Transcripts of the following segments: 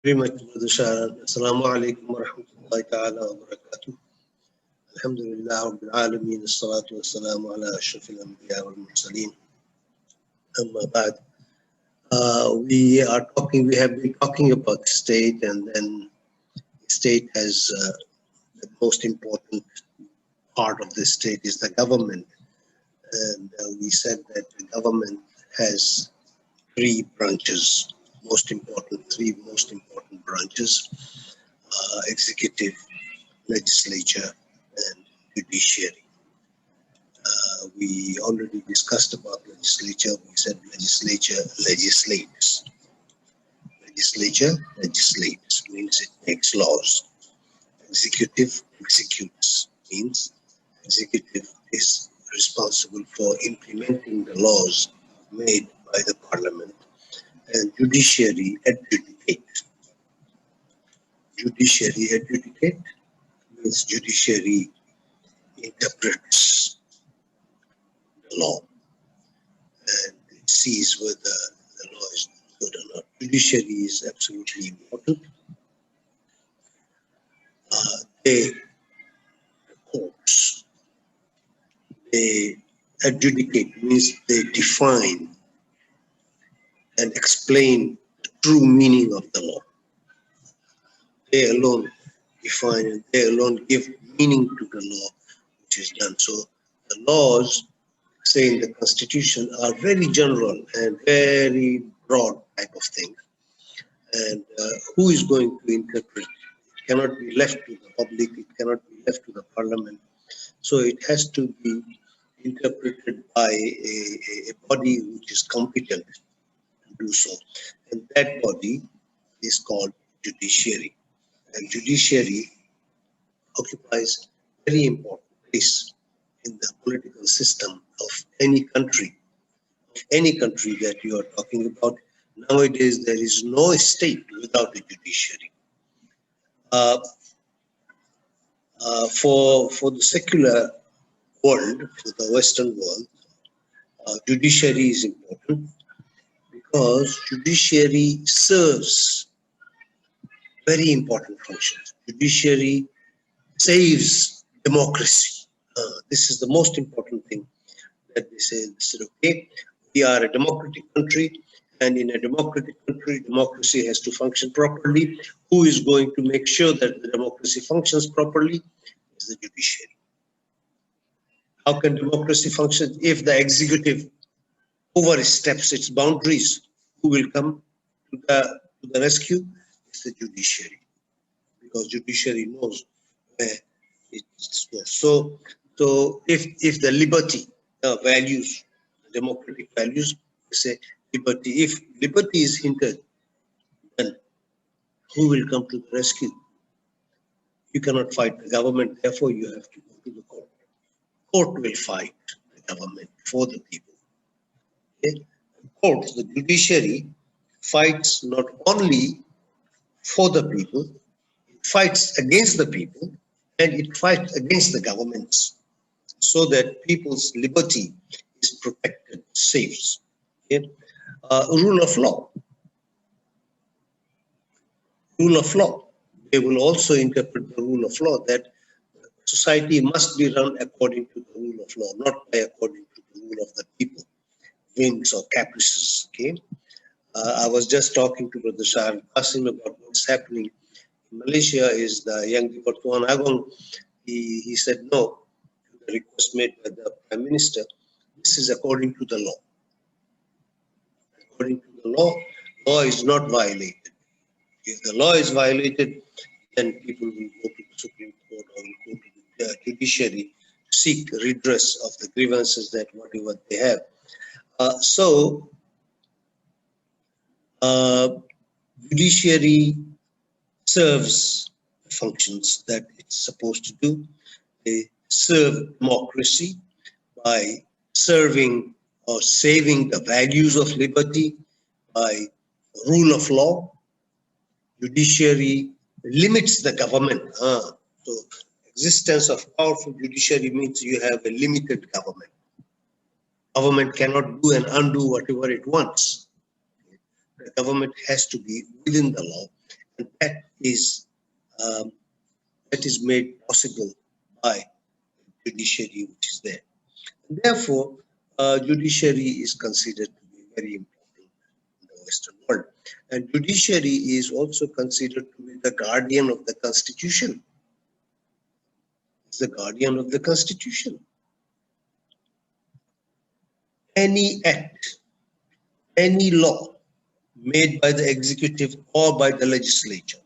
Very much, Brother Shah. Assalamu alaikum wa rahmatullahi ta'ala wa barakatuh. Alhamdulillah Rabbil Alameen. As-salatu wa-salamu ala ashrafil anbiya wal mursaleen. Amma ba'd. We have been talking about state, and then state has the most important part of the state is the government. And we said that the government has three branches, three most important branches, executive, legislature, and judiciary. We already discussed about legislature. We said legislature legislates. Legislature legislates means it makes laws. Executive executes means executive is responsible for implementing the laws made by the parliament. And judiciary adjudicate. Judiciary adjudicate means judiciary interprets the law and it sees whether the law is good or not. Judiciary is absolutely important. The courts, they adjudicate means they define and explain the true meaning of the law. They alone define and they alone give meaning to the law which is done. So the laws, say in the Constitution, are very general and very broad type of things. And who is going to interpret? It cannot be left to the public, it cannot be left to the parliament. So it has to be interpreted by a body which is competent to do so. And that body is called judiciary. And judiciary occupies a very important place in the political system of any country that you are talking about. Nowadays, there is no state without a judiciary. For the secular world, for the Western world, judiciary is important because judiciary serves very important functions. Judiciary saves democracy. This is the most important thing that they say, okay, we are a democratic country, and in a democratic country, democracy has to function properly. Who is going to make sure that the democracy functions properly? Is the judiciary. How can democracy function if the executive oversteps its boundaries? Who will come to the rescue? It's the judiciary, because judiciary knows where it's goes. So if the liberty values, the democratic values, they say liberty. If liberty is hindered, then who will come to the rescue? You cannot fight the government, therefore you have to go to the court. Court will fight the government for the people. Okay? Court, the judiciary, fights not only for the people, it fights against the people, and it fights against the governments, so that people's liberty is protected, safe. Okay? Rule of law. Rule of law. They will also interpret the rule of law that society must be run according to the rule of law, not according to the rule of the people, whims or caprices. Okay. I was just talking to Brother Shah Qasim about what's happening in Malaysia. Is the young Tuan Agong? He said no to the request made by the Prime Minister. This is according to the law. According to the law is not violated. If the law is violated, then people will go to the Supreme Court or will go to the judiciary to seek redress of the grievances that whatever they have. Judiciary serves the functions that it's supposed to do. They serve democracy by serving or saving the values of liberty by rule of law. Judiciary limits the government. So existence of powerful judiciary means you have a limited government. Government cannot do and undo whatever it wants. The government has to be within the law, And that is made possible by judiciary which is there. And therefore, judiciary is considered to be very important in the Western world. And judiciary is also considered to be the guardian of the Constitution. It's the guardian of the Constitution. Any act, any law made by the executive or by the legislature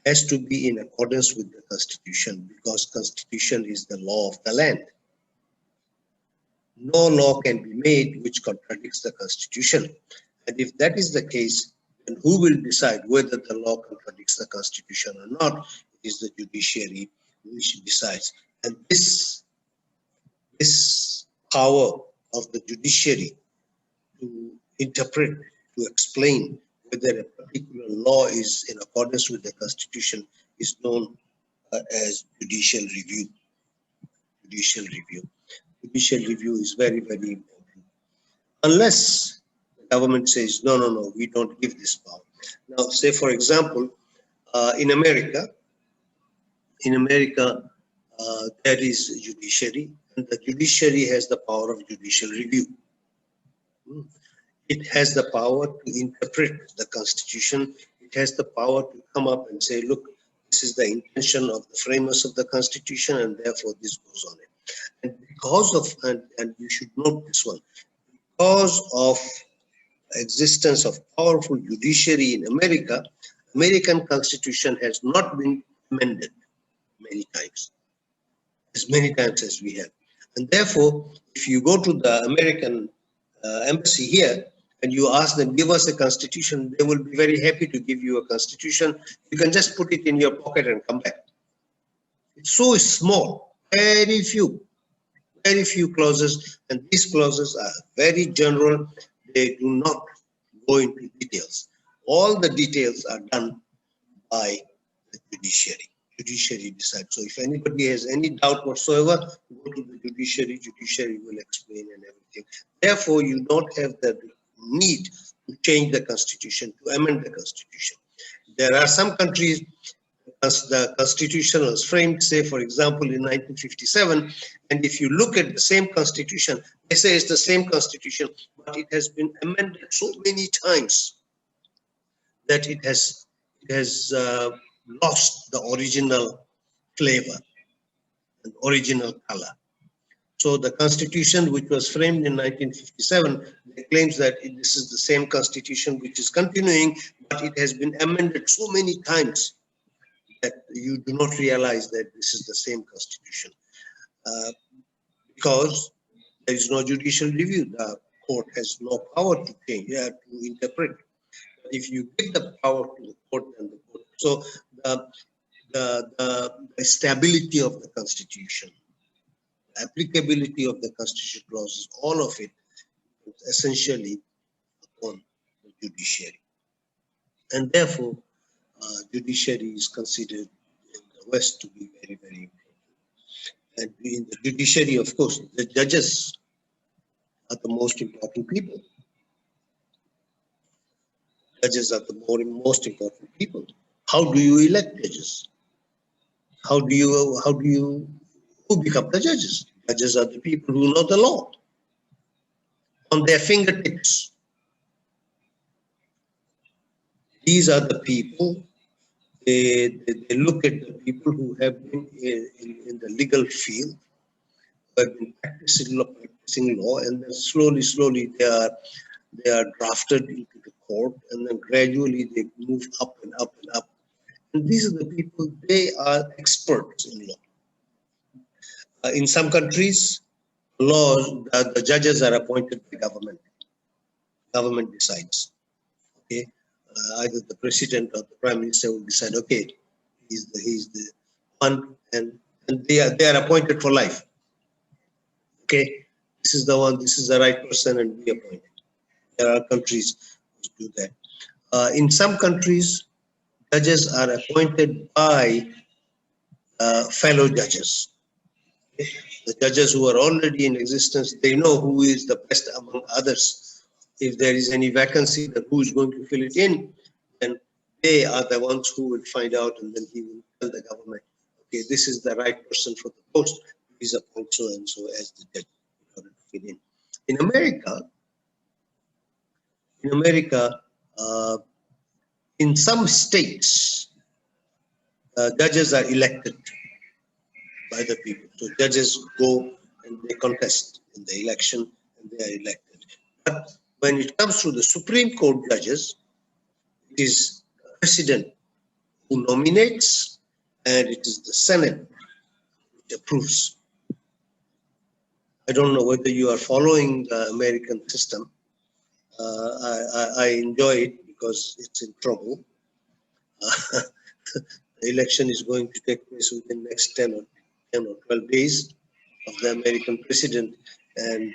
has to be in accordance with the Constitution, because Constitution is the law of the land. No law can be made which contradicts the Constitution. And if that is the case, then who will decide whether the law contradicts the Constitution or not? It is the judiciary which decides. And this power of the judiciary to interpret, to explain whether a particular law is in accordance with the Constitution is known as judicial review. Judicial review. Judicial review is very, very important. Unless the government says, no, no, no, we don't give this power. Now, say, for example, in America, there is a judiciary, and the judiciary has the power of judicial review. It has the power to interpret the Constitution. It has the power to come up and say, look, this is the intention of the framers of the Constitution, and therefore this goes on it. And because of, and you should note this one, because of existence of powerful judiciary in America, American Constitution has not been amended many times, as many times as we have. And therefore, if you go to the American embassy here and you ask them, give us a constitution, they will be very happy to give you a constitution. You can just put it in your pocket and come back. It's so small, very few clauses, and these clauses are very general. They do not go into details. All the details are done by the judiciary. Judiciary decides. So if anybody has any doubt whatsoever, go to the judiciary. Judiciary will explain and everything. Therefore, you don't have the need to change the Constitution, to amend the Constitution. There are some countries, as the Constitution was framed, say, for example, in 1957, and if you look at the same Constitution, they say it's the same Constitution, but it has been amended so many times that it has lost the original flavor and original color. So the Constitution, which was framed in 1957, claims that this is the same Constitution which is continuing, but it has been amended so many times that you do not realize that this is the same Constitution, because there is no judicial review. The court has no power to change, to interpret. But if you give the power to the court, and the court, so the stability of the Constitution, applicability of the Constitution clauses, all of it is essentially on the judiciary. And therefore, judiciary is considered in the West to be very, very important. And in the judiciary, of course, the judges are the most important people. Judges are the most important people. How do you elect judges? Who become the judges? Judges are the people who know the law on their fingertips. These are the people, they look at the people who have been in the legal field, who have been practicing law, and then slowly they are drafted into the court, and then gradually they move up and up and up. And these are the people, they are experts in law. In some countries, the judges are appointed by government. Government decides. Okay, either the president or the prime minister will decide. Okay, he's the one, and they are appointed for life. Okay, this is the one. This is the right person, and be appointed. There are countries which do that. In some countries, judges are appointed by fellow judges. Okay? The judges who are already in existence, they know who is the best among others. If there is any vacancy, that who is going to fill it in, then they are the ones who will find out, and then he will tell the government, okay, this is the right person for the post. Please appoint so and so as the judge in order to fit in. In America, in some states, judges are elected by the people. So judges go and they contest in the election and they are elected. But when it comes to the Supreme Court judges, it is the president who nominates and it is the Senate which approves. I don't know whether you are following the American system. I enjoy it because it's in trouble. The election is going to take place within the next 10 or 12 days of the American president, and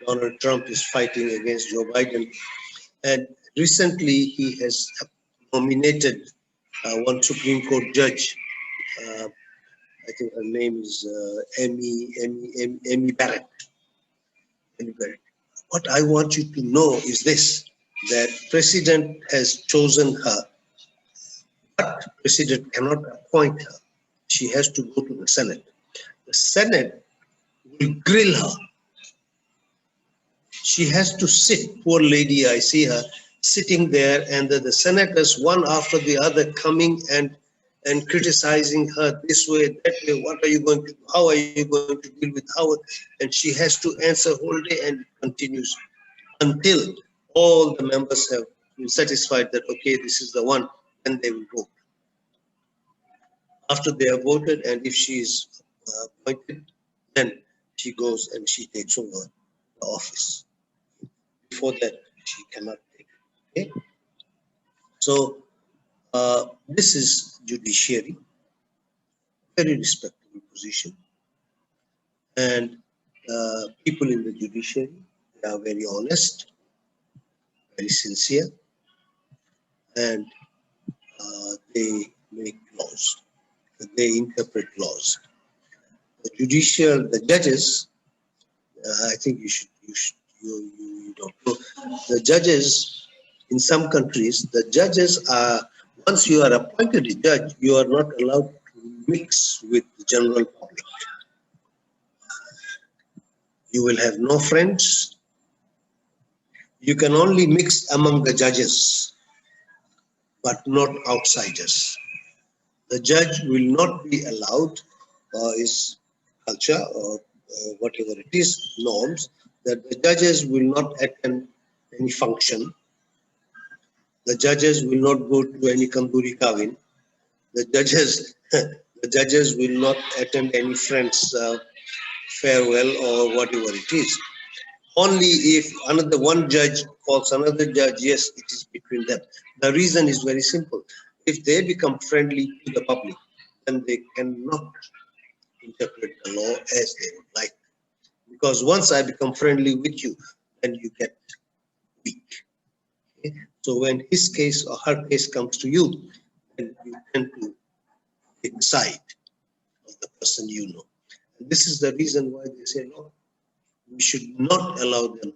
Donald Trump is fighting against Joe Biden. And recently he has nominated one Supreme Court judge. I think her name is Amy Barrett. What I want you to know is this, that president has chosen her, but president cannot appoint her. She has to go to the Senate. The Senate will grill her. She has to sit, poor lady, I see her sitting there, and the senators, one after the other, coming and criticizing her this way, that way. What are you going to do? How are you going to deal with Howard? And she has to answer whole day, and it continues until all the members have been satisfied that, okay, this is the one, and they will vote. After they have voted, and if she is appointed, then she goes and she takes over the office. Before that, she cannot take it. Okay? So this is judiciary, very respectable position, and people in the judiciary, they are very honest, very sincere, and they make laws. They interpret laws. The judges, I think you don't know. The judges in some countries, the judges are, once you are appointed a judge, you are not allowed to mix with the general public. You will have no friends. You can only mix among the judges, but not outsiders. The judge will not be allowed, his culture or whatever it is, norms, that the judges will not attend any function. The judges will not go to any kanduri kawin. The judges will not attend any friends' farewell or whatever it is. Only if another one judge calls another judge, yes, it is between them. The reason is very simple. If they become friendly to the public, then they cannot interpret the law as they would like. Because once I become friendly with you, then you get weak. Okay? So when his case or her case comes to you, then you tend to take the side of the person you know. And this is the reason why they say, no, we should not allow them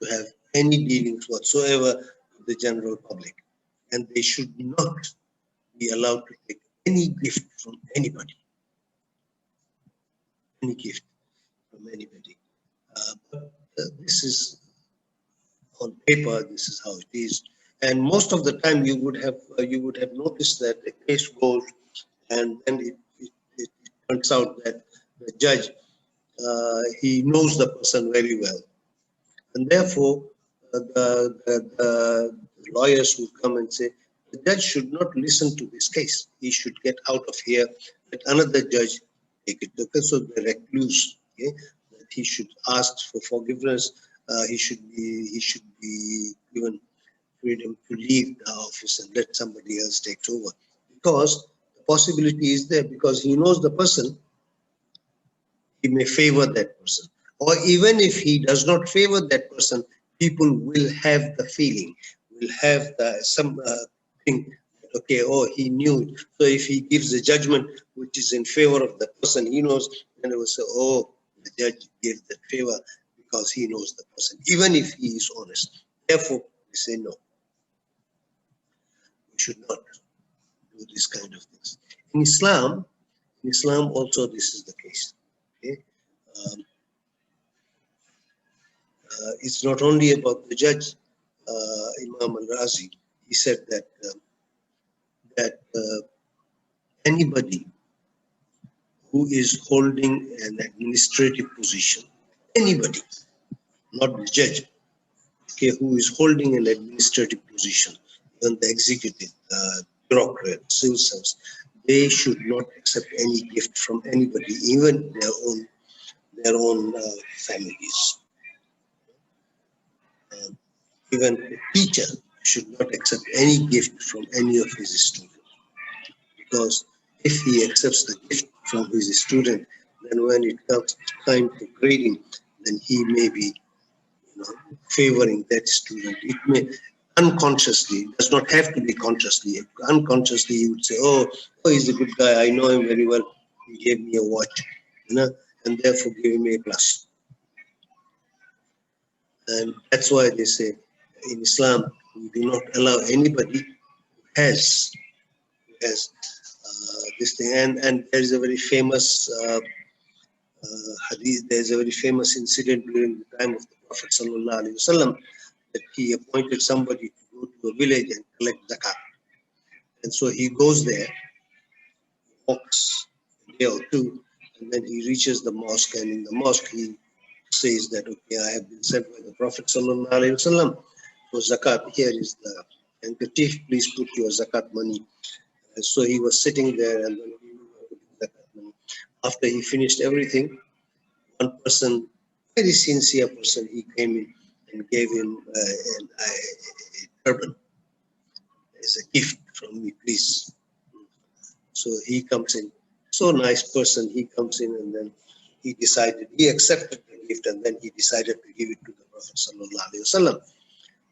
to have any dealings whatsoever with the general public. And they should not be allowed to take any gift from anybody. Any gift from anybody. But this is on paper, this is how it is. And most of the time you would have noticed that the case goes and then it turns out that the judge, he knows the person very well. And therefore, the lawyers will come and say, the judge should not listen to this case. He should get out of here, let another judge take it. Because of the recluse, okay, that he should ask for forgiveness. He should be given freedom to leave the office and let somebody else take over. Because the possibility is there, because he knows the person, he may favor that person. Or even if he does not favor that person, people will have the feeling, will have some thing, okay, oh, he knew it. So if he gives a judgment which is in favor of the person he knows, then it will say, oh, the judge gave that favor because he knows the person, even if he is honest. Therefore, we say no. We should not do this kind of things. In Islam also this is the case. Okay? It's not only about the judge, Imam al-Razi. He said that anybody who is holding an administrative position, anybody, not the judge, okay, who is holding an administrative position, and the executive, bureaucrat, civil service, they should not accept any gift from anybody, even their own families. Even a teacher should not accept any gift from any of his students, because if he accepts the gift from his student, then when it comes time for grading, then he may be, favoring that student. It may unconsciously, it does not have to be consciously. Unconsciously, he would say, "Oh, he's a good guy. I know him very well. He gave me a watch, and therefore gave me a plus." And that's why they say in Islam, we do not allow anybody who has this thing. And there is a very famous hadith, there is a very famous incident during the time of the Prophet ﷺ, that he appointed somebody to go to a village and collect zakat. And so he goes there, walks a day or two, and then he reaches the mosque, and in the mosque he says that, "Okay, I have been sent by the Prophet ﷺ for zakat. Here is the handkerchief, please put your zakat money." And so he was sitting there, and then zakat money. After he finished everything, one person, very sincere person, he came in and gave him a turban as a gift from me, please. So he comes in, so nice person, he comes in, and then he accepted the gift, and then he decided to give it to the Prophet ﷺ.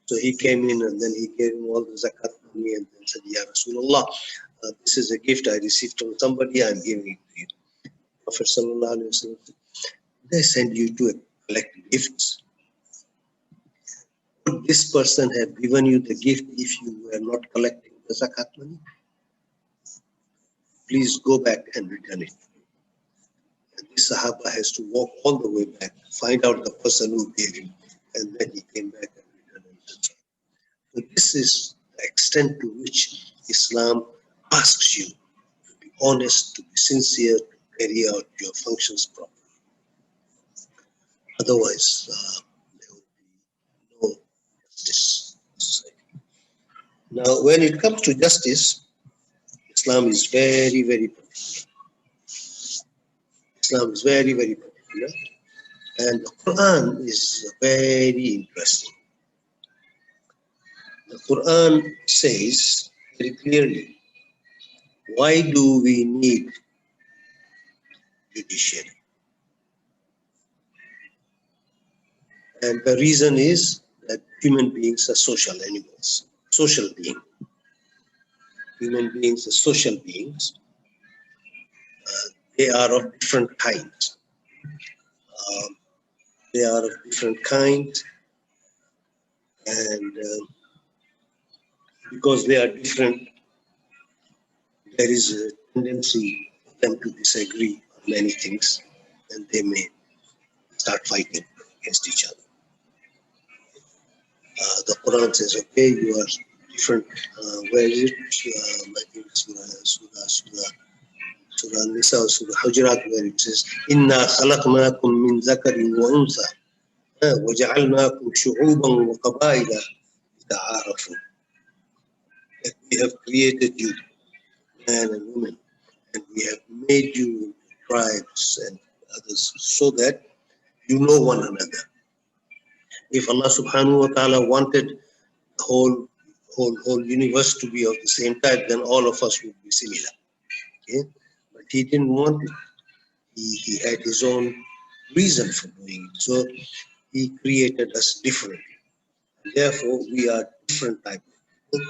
So he came in, and then he gave him all the zakat money, and then said, "Ya Rasulullah, this is a gift I received from somebody, I'm giving it to you." Prophet ﷺ said, "They send you to collect gifts. Would this person have given you the gift if you were not collecting the zakat money? Please go back and return it." And this Sahaba has to walk all the way back, find out the person who gave him, and then he came back and returned it. So this is the extent to which Islam asks you to be honest, to be sincere, to carry out your functions properly. Otherwise, there will be no justice in society. Now, when it comes to justice, Islam is very, very particular. Islam is very, very particular. And the Quran is very interesting. The Quran says very clearly, why do we need judiciary? And the reason is that human beings are social animals, social beings. Human beings are social beings. They are of different kinds. They are of different kinds, and because they are different, there is a tendency for them to disagree on many things, and they may start fighting against each other. The Quran says, "Okay, you are different." Where is it? I think Surah Nisa or Surah Hujurat, where it says, "Inna khalaqnakum min zakarin wa untha, wa ja'alnakum shu'uban wa qabaila lita'arafu." We have created you, man and woman, and we have made you into tribes and others, so that you know one another. If Allah subhanahu wa ta'ala wanted the whole universe to be of the same type, then all of us would be similar. Okay? But he didn't want it. He had his own reason for doing it. So he created us differently. Therefore, we are different type of people.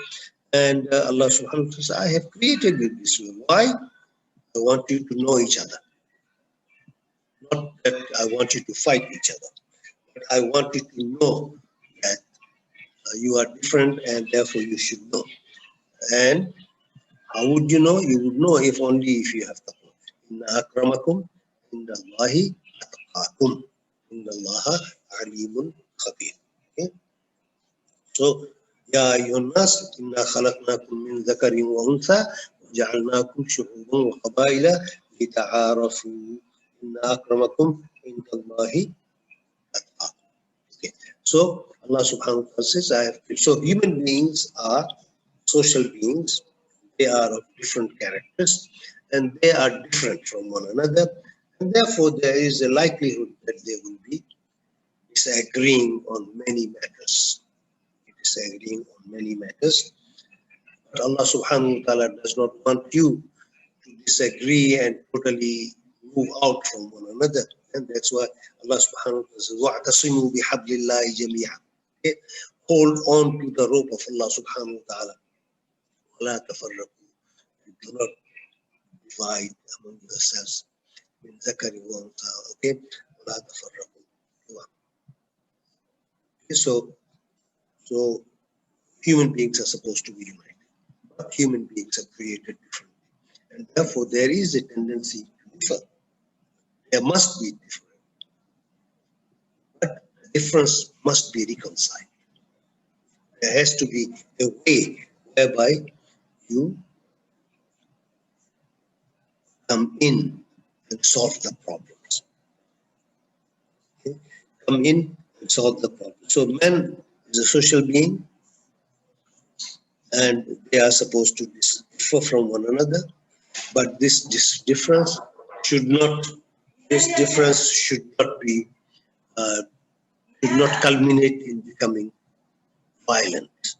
And Allah subhanahu wa ta'ala says, "I have created you this way." Why? I want you to know each other. Not that I want you to fight each other, but I want you to know that you are different, and therefore you should know And how would you know? You would know if only if you have taqwa. Inna akramakum inda Allahi atqakum. Inna Allaha alimun khabir. Okay? So, Ya ayyuhan nas, inna khalaqnakum min dhakarin wa untha, وجعلناكم شعوبا وقبائل لتعارفوا إن أكرمكم عند الله أتقاكم. Okay. So Allah subhanahu wa ta'ala says, so human beings are social beings. They are of different characters and they are different from one another, and therefore there is a likelihood that they will be disagreeing on many matters. Disagreeing on many matters. But Allah subhanahu wa ta'ala does not want you to disagree and totally move out from one another. And that's why Allah subhanahu wa ta'ala says, وَاعْتَصِمُوا بِحَبْلِ اللَّهِ جَمِيعًا. Okay? Hold on to the rope of Allah subhanahu wa ta'ala. وَلَا تَفَرَّقُوا. Do not divide among yourselves. مِنْ ذَكَرٍ وَأُنْثَى. Okay? وَلَا تَفَرَّقُوا. Okay, so human beings are supposed to be united. But human beings are created differently. And therefore, there is a tendency to differ. There must be difference. But the difference must be reconciled. There has to be a way whereby you come in and solve the problems. Okay? Come in and solve the problem. So man is a social being and they are supposed to differ from one another. But this difference should not be should not culminate in becoming violent.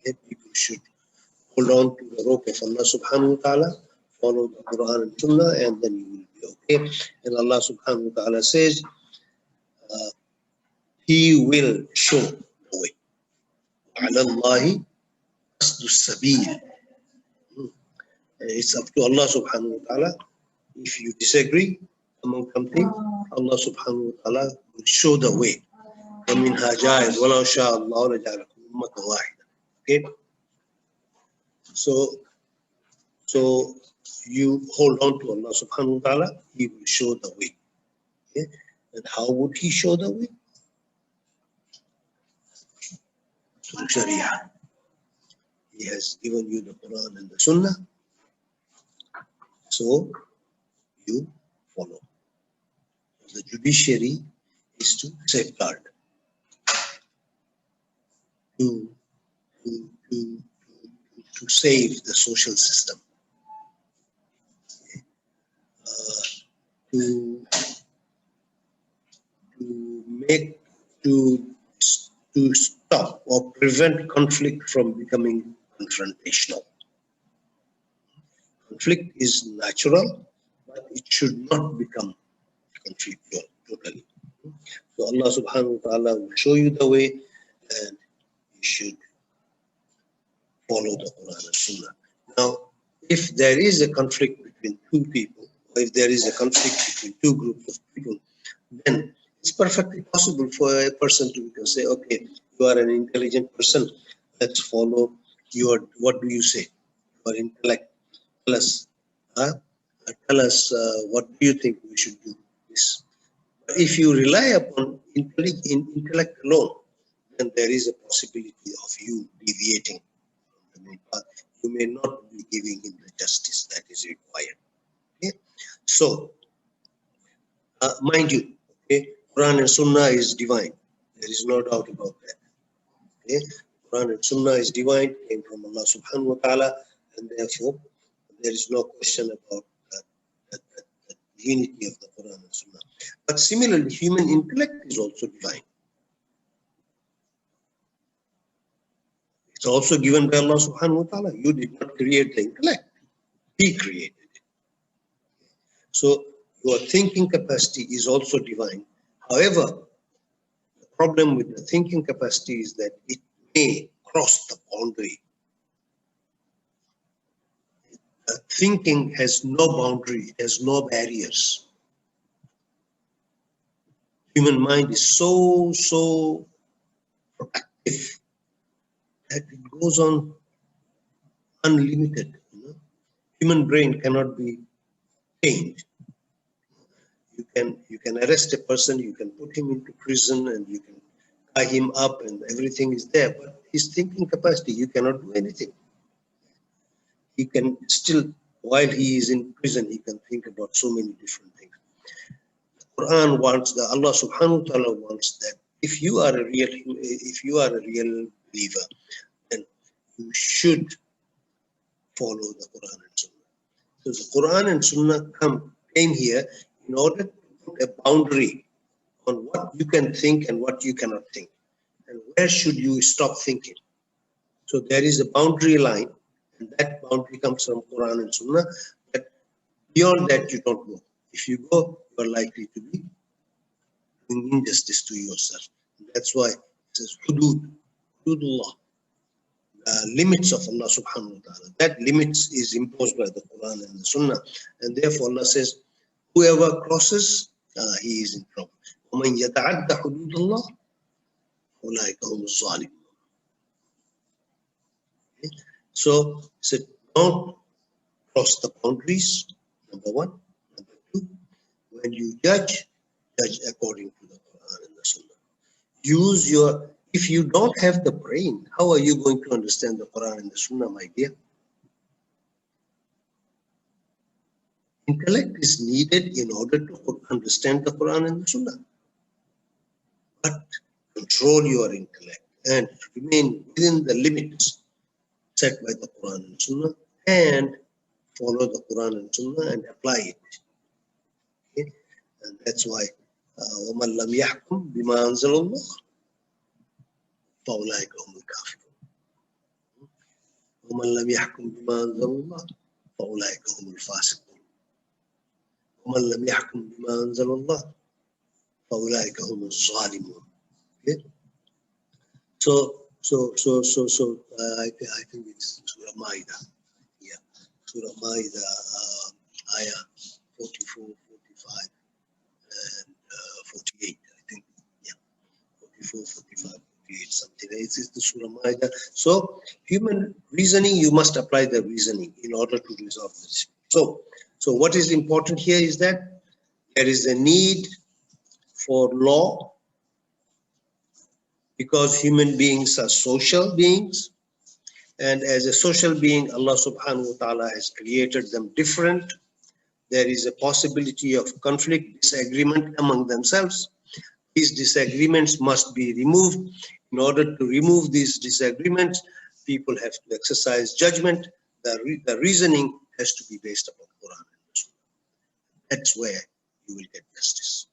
Okay? People should hold on to the rope of Allah subhanahu wa ta'ala, follow the Quran and Sunnah, and then you will be okay. And Allah subhanahu wa ta'ala says, He will show the way. عَلَى اللَّهِ قَصْدُ السَّبِيلِ. It's up to Allah subhanahu wa ta'ala. If you disagree among something, Allah subhanahu wa ta'ala will show the way. وَمِنْهَا جَائِرٌ وَلَوْ شَاءَ اللَّهُ لَجَعَلَكُمْ أُمَّةً وَاحِدَةً. Okay? So you hold on to Allah subhanahu wa ta'ala, He will show the way. Okay? And how would He show the way? Through Sharia. He has given you the Quran and the Sunnah, so you follow. The judiciary is to safeguard, to save the social system, to make to stop or prevent conflict from becoming confrontational. Conflict is natural, but it should not become conflictual totally. So Allah subhanahu wa ta'ala will show you the way, and you should follow the Quran and Sunnah. Now, if there is a conflict between two people, or if there is a conflict between two groups of people, then it's perfectly possible for a person to say, okay, you are an intelligent person, let's follow your, what do you say? Your intellect. Tell us, what do you think we should do this? But if you rely upon intellect alone, then there is a possibility of you deviating from the main path. You may not be giving him the justice that is required. Okay? So, mind you, okay, Quran and Sunnah is divine. There is no doubt about that. Okay? Quran and Sunnah is divine, came from Allah subhanahu wa ta'ala, and therefore there is no question about the unity of the Quran and Sunnah. But similarly, human intellect is also divine. It's also given by Allah subhanahu wa ta'ala. You did not create the intellect. He created it. So your thinking capacity is also divine. However, the problem with the thinking capacity is that it may cross the boundary. Thinking has no boundary, has no barriers. Human mind is so productive that it goes on unlimited. Human brain cannot be changed. You can arrest a person, you can put him into prison, and you can tie him up, and everything is there. But his thinking capacity, you cannot do anything. He can still, while he is in prison, he can think about so many different things. The Quran wants that Allah subhanahu wa ta'ala wants that if you are a real believer, then you should follow the Quran and Sunnah. So the Quran and Sunnah came here in order to put a boundary on what you can think and what you cannot think, and where should you stop thinking. So there is a boundary line, and that boundary comes from Quran and Sunnah. But beyond that, you don't go. If you go, you are likely to be doing injustice to yourself. And that's why it says hududullah, the limits of Allah subhanahu wa ta'ala. That limits is imposed by the Quran and the Sunnah. And therefore Allah says, whoever crosses, he is in trouble. وَمَنْ يَتَعَدَّ حُدُودَ اللَّهِ أُولَٰئِكَ هُمُ الظَّالِمُونَ. So, don't cross the boundaries, number one. Number two, when you judge according to the Quran and the Sunnah. If you don't have the brain, how are you going to understand the Quran and the Sunnah, my dear? Intellect is needed in order to understand the Quran and the Sunnah. But control your intellect and remain within the limits set by the Quran and Sunnah, and follow the Quran and Sunnah and apply it. Okay? And that's why وَمَنْ لَمْ يَحْكُمْ بِمَا أَنزَلَ اللَّهُ فَأُولَٰئِكَ هُمُ الْكَافِرُونَ وَمَنْ لَمْ يَحْكُمْ بِمَا أَنزَلَ اللَّهُ فَأُولَٰئِكَ هُمُ الْفَاسِقُونَ وَمَنْ لَمْ يَحْكُمْ بِمَا أَنزَلَ اللَّهُ فَأُولَٰئِكَ هُمُ الظَّالِمُونَ. Okay? So I think it's Surah Ma'idah. Yeah, Surah Ma'idah, ayah 44, 45, and 48. I think, yeah, 44, 45, 48, something. It's the Surah Ma'idah. So human reasoning, you must apply the reasoning in order to resolve this. So what is important here is that there is a need for law, because human beings are social beings, and as a social being, Allah subhanahu wa ta'ala has created them different. There is a possibility of conflict, disagreement among themselves. These disagreements must be removed. In order to remove these disagreements, people have to exercise judgment. The reasoning has to be based upon Quran and Sunnah. That's where you will get justice.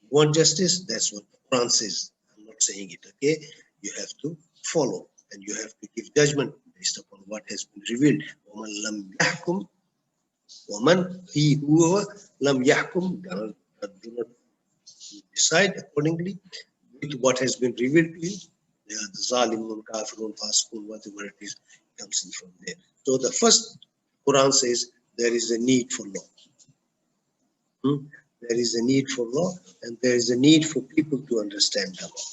You want justice? That's what the Quran says. I'm not saying it, okay? You have to follow, and you have to give judgment based upon what has been revealed. وَمَنْ لَمْ يَحْكُمْ وَمَنْ he whoever لَمْ يَحْكُمْ do not decide accordingly with what has been revealed to you. They are the zalimun, kafirun, fasiqun, whatever it is, comes in from there. So the first Quran says there is a need for law. There is a need for law, and there is a need for people to understand the law.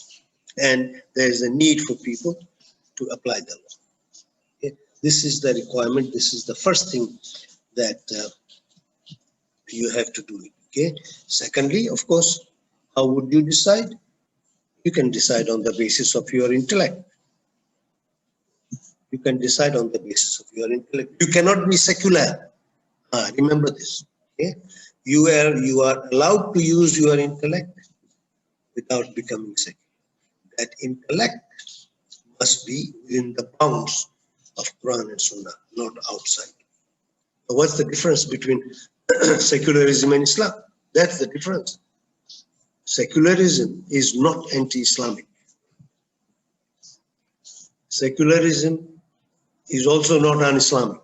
And there is a need for people to apply the law. Okay? This is the requirement. This is the first thing that you have to do it. Okay. Secondly, of course, how would you decide? You can decide on the basis of your intellect. You can decide on the basis of your intellect. You cannot be secular. Remember this. Okay. You are allowed to use your intellect without becoming secular. That intellect must be within the bounds of Quran and Sunnah, not outside. So what's the difference between secularism and Islam? That's the difference. Secularism is not anti-Islamic. Secularism is also not un-Islamic.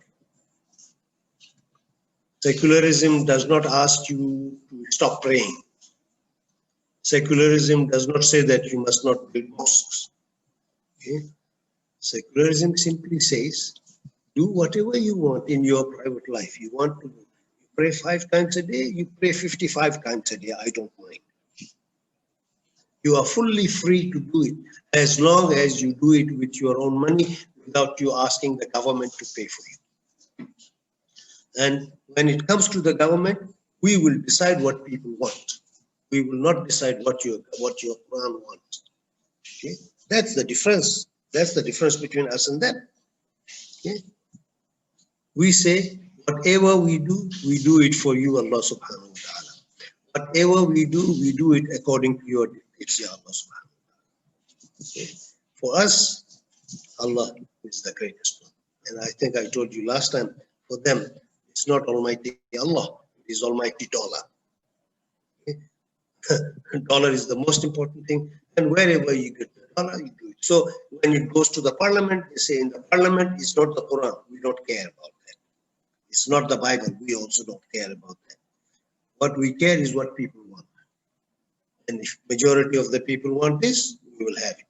Secularism does not ask you to stop praying. Secularism does not say that you must not build mosques. Okay? Secularism simply says, do whatever you want in your private life. You want to pray 5 times a day, you pray 55 times a day, I don't mind. You are fully free to do it, as long as you do it with your own money, without you asking the government to pay for you. And when it comes to the government, we will decide what people want. We will not decide what your Quran wants. Okay? That's the difference. That's the difference between us and them. Okay? We say, whatever we do it for you, Allah subhanahu wa ta'ala. Whatever we do it according to your dictates, Ya Allah subhanahu wa ta'ala. Okay? For us, Allah is the greatest one. And I think I told you last time, for them, it's not Almighty Allah, it is Almighty dollar. Okay? Dollar is the most important thing, and wherever you get the dollar, you do it. So when it goes to the parliament, they say in the parliament, it's not the Quran, we don't care about that. It's not the Bible, we also don't care about that. What we care is what people want. And if majority of the people want this, we will have it.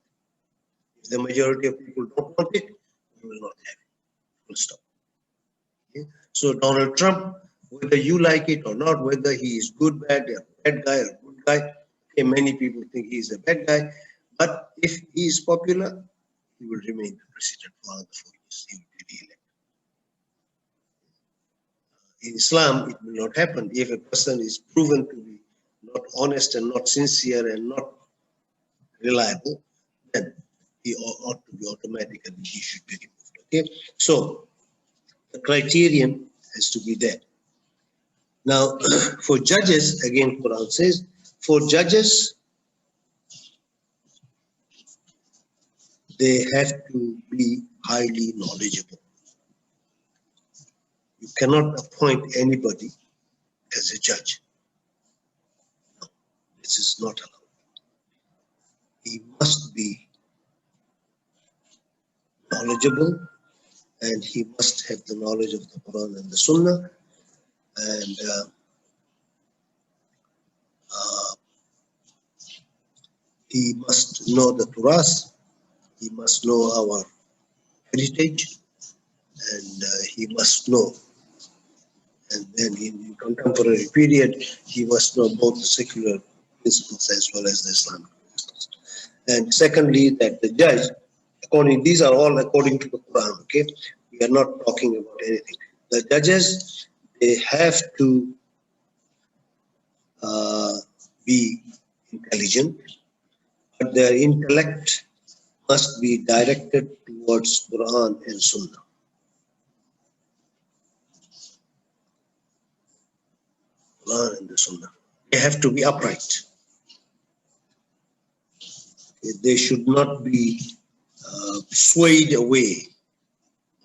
If the majority of people don't want it, we will not have it. Full stop. Okay? So Donald Trump, whether you like it or not, whether he is good, bad, a bad guy or good guy, okay, many people think he is a bad guy, but if he is popular, he will remain the president for another 4 years. He will be re-elected. In Islam, it will not happen. If a person is proven to be not honest and not sincere and not reliable, then he ought to be automatically, he should be removed. Okay, so the criterion has to be there. Now, for judges, again, Quran says, for judges, they have to be highly knowledgeable. You cannot appoint anybody as a judge. No, this is not allowed. He must be knowledgeable, and he must have the knowledge of the Quran and the Sunnah, and he must know the Torah, he must know our heritage, and he must know. And then in contemporary period, he must know both the secular principles as well as the Islamic principles. And secondly, that the judge, these are all according to the Quran, okay? We are not talking about anything. The judges, they have to be intelligent, but their intellect must be directed towards Quran and Sunnah. Quran and the Sunnah. They have to be upright. They should not be swayed away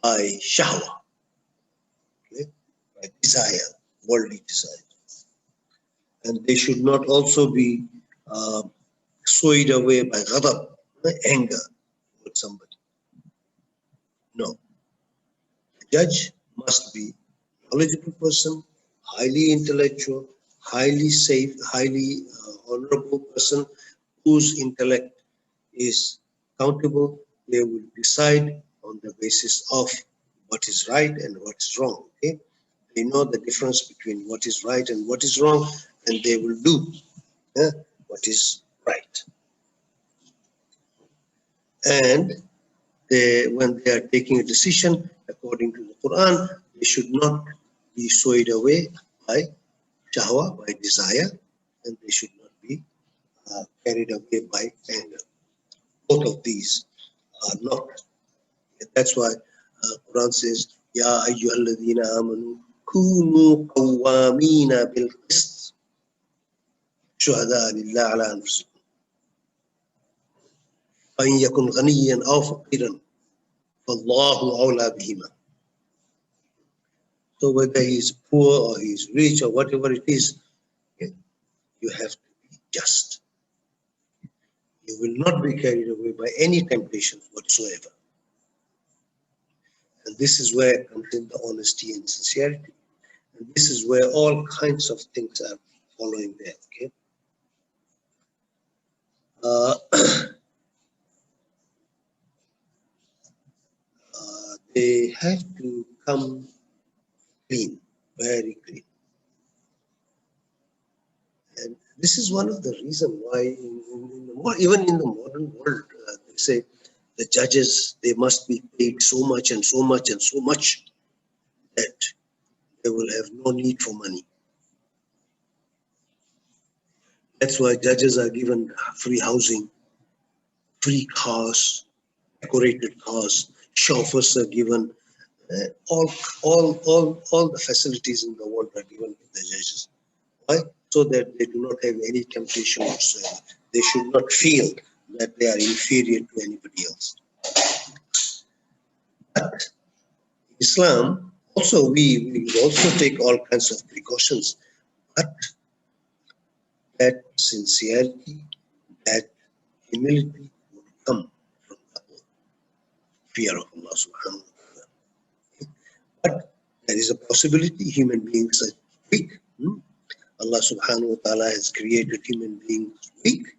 by shahwa, okay? By desire, worldly desire. And they should not also be swayed away by ghadab, anger with somebody. No. The judge must be a knowledgeable person, highly intellectual, highly safe, highly honorable person whose intellect is countable. They will decide on the basis of what is right and what is wrong. Okay? They know the difference between what is right and what is wrong, and they will do what is right. And when they are taking a decision according to the Quran, they should not be swayed away by shahwa, by desire, and they should not be carried away by anger. Both of these are not. That's why Quran says, Ya ayyuhalladhina amanu kunu qawwamina bil qist shuhada lillah ala anfusikum fa in yakun ghaniyan aw faqiran fallahu awla bihima. So whether he's poor or he's rich or whatever it is, you have to be just. You will not be carried away by any temptation whatsoever. And this is where comes in the honesty and sincerity. And this is where all kinds of things are following there, okay? They have to come clean, very clean. And this is one of the reasons why, even in the modern world, they say the judges, they must be paid so much and so much and so much that they will have no need for money. That's why judges are given free housing, free cars, decorated cars, chauffeurs are given, all the facilities in the world are given to the judges. Why? So that they do not have any temptation whatsoever. They should not feel that they are inferior to anybody else. But Islam, also we also take all kinds of precautions, but that sincerity, that humility would come from the fear of Allah subhanahu wa ta'ala. But there is a possibility human beings are weak. Allah subhanahu wa ta'ala has created human beings weak.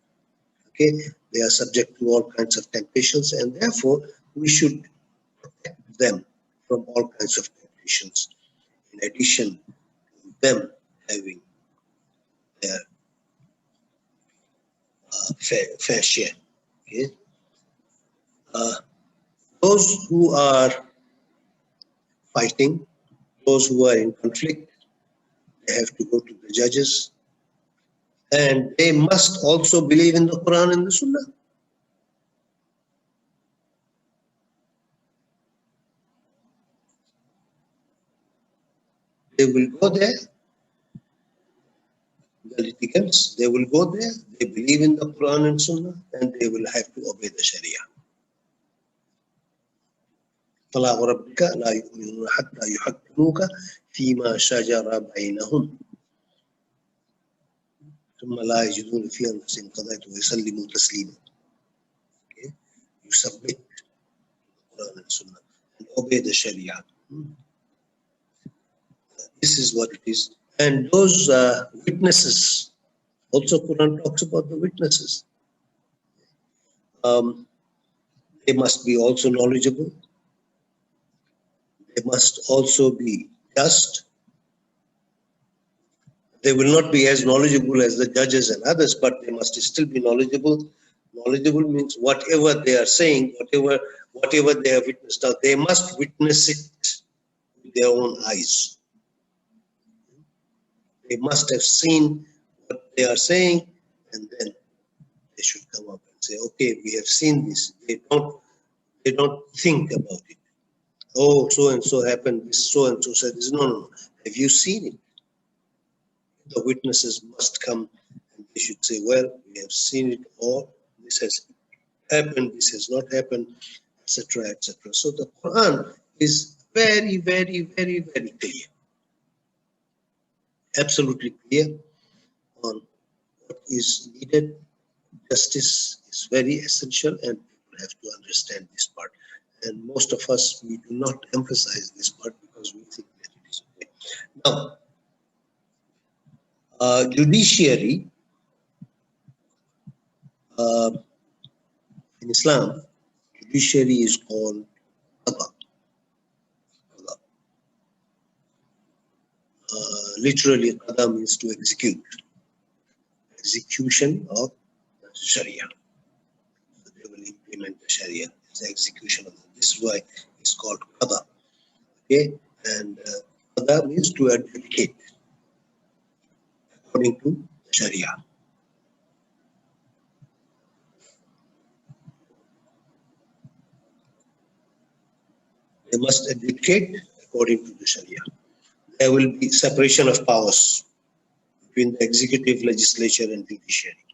Okay, they are subject to all kinds of temptations, and therefore we should protect them from all kinds of temptations. In addition to them having their fair share. Okay, those who are fighting, those who are in conflict, they have to go to the judges, and they must also believe in the Quran and the Sunnah. They will go there, the litigants, they will go there, they believe in the Quran and Sunnah, and they will have to obey the Sharia. فَلَا وَرَبِّكَ لَا يُؤْمِنُونَ حَتَّى يُحَكِّمُوكَ فِيمَا شَجَرَ بَيْنَهُمْ ثُمَّ لَا يَجِدُونَ فِي أَنفُسِهِمْ قَضَيْتُ وَيُسَلِّمُوا تَسْلِيمًا. Okay? You submit to the Quran and Sunnah and obey the Sharia. This is what it is. And those witnesses, also Quran talks about the witnesses. They must be also knowledgeable. They must also be just. They will not be as knowledgeable as the judges and others, but they must still be knowledgeable. Knowledgeable means whatever they are saying, whatever they have witnessed out, they must witness it with their own eyes. They must have seen what they are saying, and then they should come up and say, okay, we have seen this. They don't think about it. Oh, so and so happened, this so and so said this. No. Have you seen it? The witnesses must come and they should say, well, we have seen it all. This has happened, this has not happened, etc., etc. So the Quran is very, very, very, very clear. Absolutely clear on what is needed. Justice is very essential, and people have to understand this part. And most of us, we do not emphasize this part because we think that it is okay. Now, judiciary in Islam, judiciary is called qada. Literally, qada means to execute. Execution of the Sharia. So they will implement the Sharia. It's the execution of it. This is why it's called qada. Okay, and qada means to adjudicate according to the Sharia. They must adjudicate according to the Sharia. There will be separation of powers between the executive, legislature, and judiciary.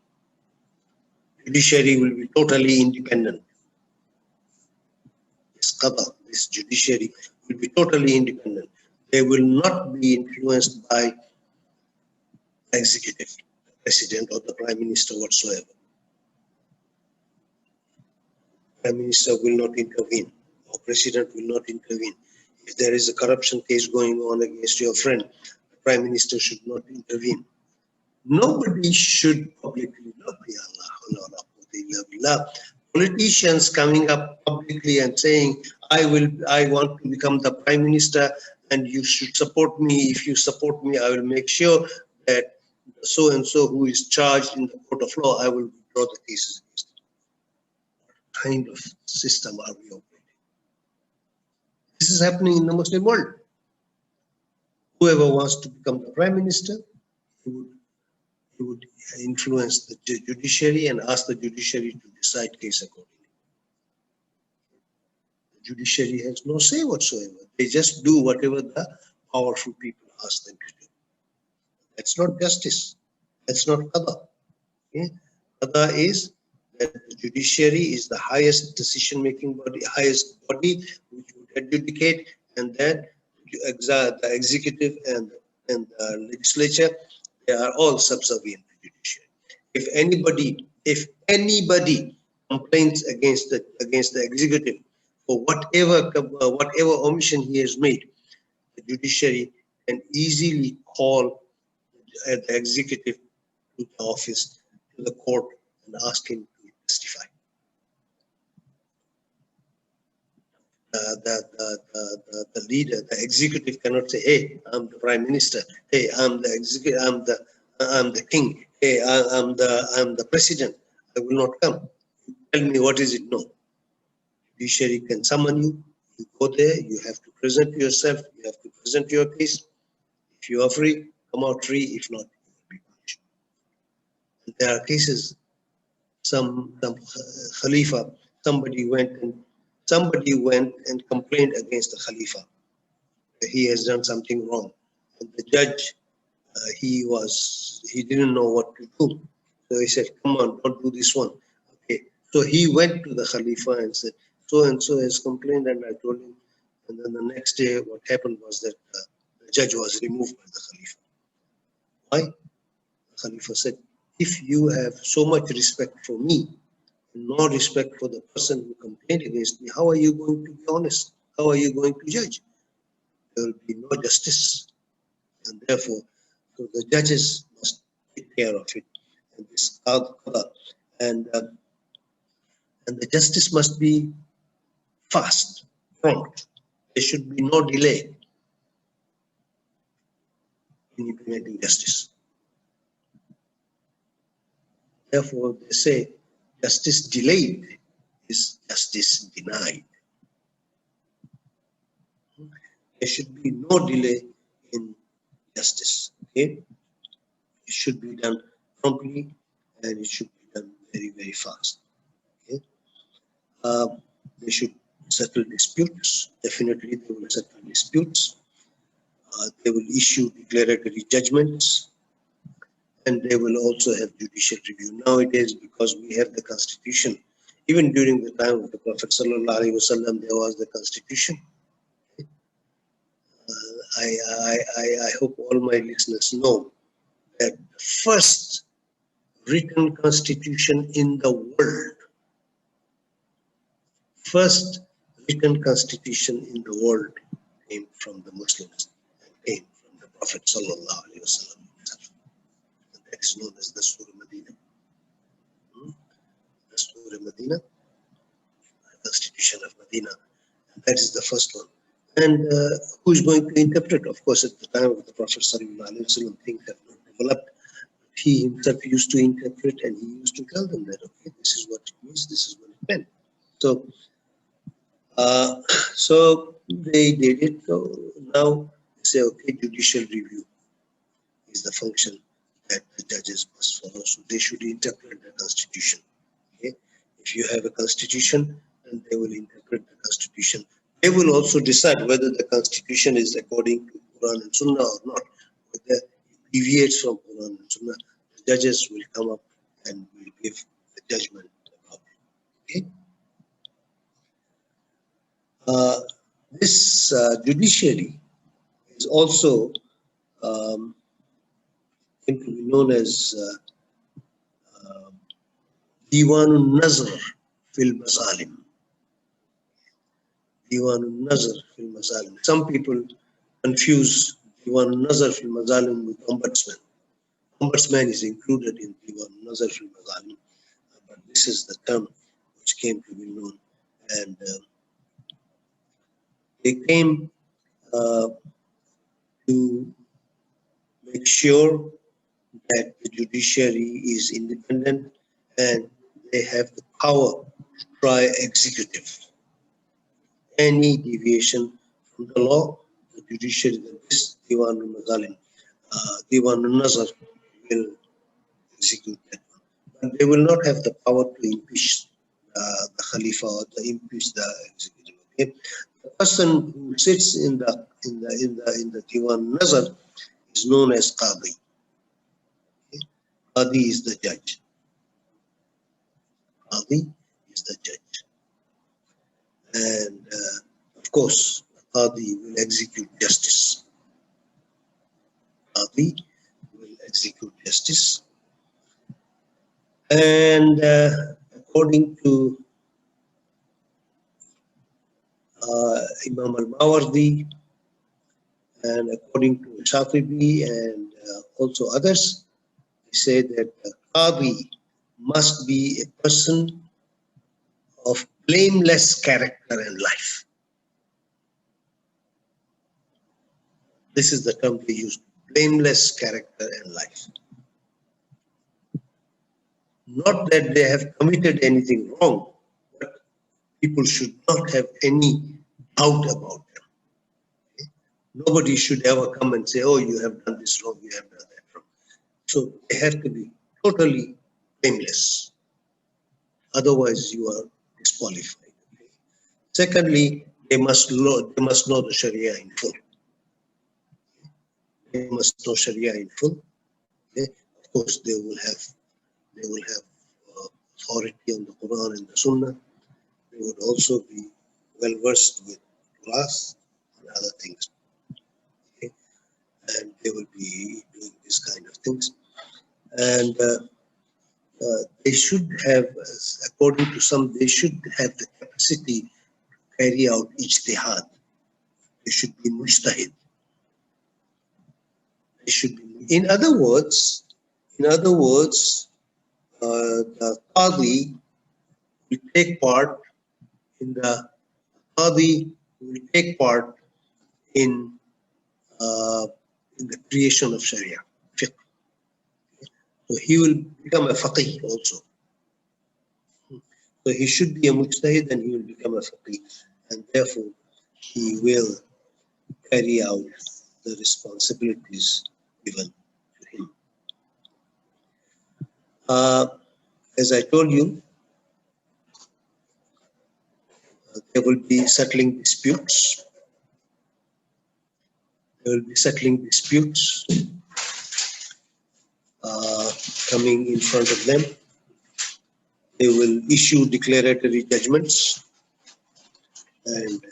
Judiciary will be totally independent. This qada, this judiciary will be totally independent. They will not be influenced by the executive, the president, or the prime minister whatsoever. Prime minister will not intervene, or president will not intervene. If there is a corruption case going on against your friend, the prime minister should not intervene. Nobody should publicly, politicians coming up publicly and saying, I want to become the prime minister and you should support me. If you support me, I will make sure that so and so who is charged in the court of law, I will withdraw the cases against him. kind of system are we operating? This is happening in the Muslim world. Whoever wants to become the prime minister, he would influence the judiciary and ask the judiciary to decide case accordingly. The judiciary has no say whatsoever. They just do whatever the powerful people ask them to do. That's not justice. That's not qada. Okay? Qada is that the judiciary is the highest decision-making body, highest body which would adjudicate, and that the executive and the legislature, they are all subservient to judiciary. If anybody complains against the executive for whatever omission he has made, the judiciary can easily call the executive to the office, to the court, and ask him to testify. The leader, the executive cannot say, "Hey, I'm the prime minister. Hey, I'm the executive. I'm the king. Hey, I'm the president. I will not come. Tell me what is it?" No. Judiciary can summon you. You go there. You have to present yourself. You have to present your case. If you are free, come out free. If not, you will be punished. There are cases. Some Khalifa, somebody went and complained against the Khalifa. He has done something wrong. And the judge, he didn't know what to do. So he said, "Come on, don't do this one." Okay. So he went to the Khalifa and said, "So and so has complained," and I told him. And then the next day, what happened was that the judge was removed by the Khalifa. Why? The Khalifa said, "If you have so much respect for me, no respect for the person who complained against me, how are you going to be honest? How are you going to judge? There will be no justice." And therefore, so the judges must take care of it. And this and the justice must be fast, prompt. There should be no delay in implementing justice. Therefore, they say justice delayed is justice denied. There should be no delay in justice. Okay? It should be done promptly, and it should be done very, very fast. Okay? They should settle disputes. Definitely, they will settle disputes. They will issue declaratory judgments, and they will also have judicial review. Nowadays, because we have the Constitution, even during the time of the Prophet ﷺ, there was the Constitution. I hope all my listeners know that the first written constitution in the world, first written constitution in the world came from the Muslims and came from the Prophet Sallallahu Alaihi Wasallam himself. And that is known as the Surah Medina. The Surah Medina, the Constitution of Medina. And that is the first one. And who is going to interpret? Of course, at the time of the Prophet Sallallahu Alaihi Wasallam, things have not developed. He himself used to interpret, and he used to tell them that, okay, this is what it means, this is what it meant. So, so they did it. So now they say, okay, judicial review is the function that the judges must follow. So they should interpret the Constitution. Okay? If you have a Constitution, then they will interpret the Constitution. They will also decide whether the Constitution is according to Quran and Sunnah or not. Whether it deviates from Quran and Sunnah, the judges will come up and will give the judgment about it. Okay? This judiciary is also came to be known as Diwanun Nazr fil Masalim. Diwanun Nazr fil Masalim. Some people confuse Diwanun Nazr fil Masalim with ombudsman. Ombudsman is included in Diwanun Nazr fil Masalim, but this is the term which came to be known. And they came to make sure that the judiciary is independent and they have the power try executive. Any deviation from the law, the judiciary, this Diwan al-Mazalim, Diwan al-Nazar will execute that one. But they will not have the power to impeach the Khalifa or to impeach the executive. Okay? The person who sits in the Diwan al-Nazar is known as Qadi. Okay? Qadi is the judge. Qadi is the judge. And of course, Qadi will execute justice. Qadi will execute justice. And according to Imam al-Mawardi and according to Shatibi and also others, they say that the Qadi must be a person of blameless character and life. This is the term they use, blameless character and life. Not that they have committed anything wrong, but people should not have any doubt about them. Okay? Nobody should ever come and say, oh, you have done this wrong, you have done that wrong. So they have to be totally blameless. Otherwise, you are disqualified. Okay? Secondly, they must know the Sharia in full. They must know Sharia in full. Okay? Of course, they will have authority on the Quran and the Sunnah. They would also be well versed with class and other things. Okay? And they will be doing this kind of things. And they should have, according to some, they should have the capacity to carry out ijtihad. They should be mujtahid. They should be, in other words, the Qadi will take part in the creation of Sharia, fiqh. So he will become a faqih also. So he should be a mujtahid and he will become a faqih. And therefore, he will carry out the responsibilities given to him. As I told you, there will be settling disputes. There will be settling disputes coming in front of them. They will issue declaratory judgments, and